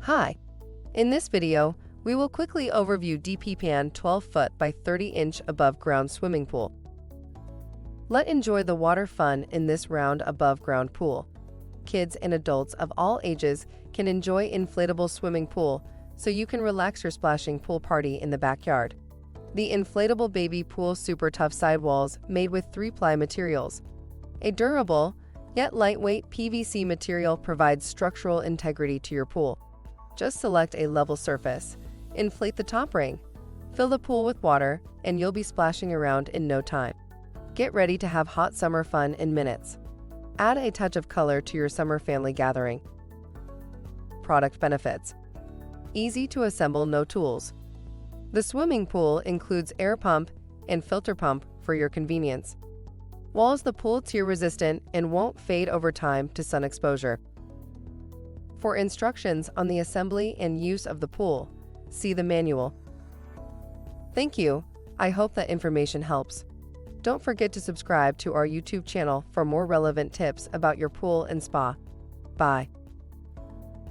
Hi! In this video, we will quickly overview DPPAN 12-foot by 30-inch above-ground swimming pool. Let's enjoy the water fun in this round above-ground pool. Kids and adults of all ages can enjoy inflatable swimming pool, so you can relax your splashing pool party in the backyard. The inflatable baby pool super tough sidewalls made with 3-ply materials. A durable, yet lightweight PVC material provides structural integrity to your pool. Just select a level surface, inflate the top ring, fill the pool with water, and you'll be splashing around in no time. Get ready to have hot summer fun in minutes. Add a touch of color to your summer family gathering. Product benefits. Easy to assemble, no tools. The swimming pool includes air pump and filter pump for your convenience. Walls: the pool tear resistant and won't fade over time to sun exposure. For instructions on the assembly and use of the pool, see the manual. Thank you. I hope that information helps. Don't forget to subscribe to our YouTube channel for more relevant tips about your pool and spa. Bye.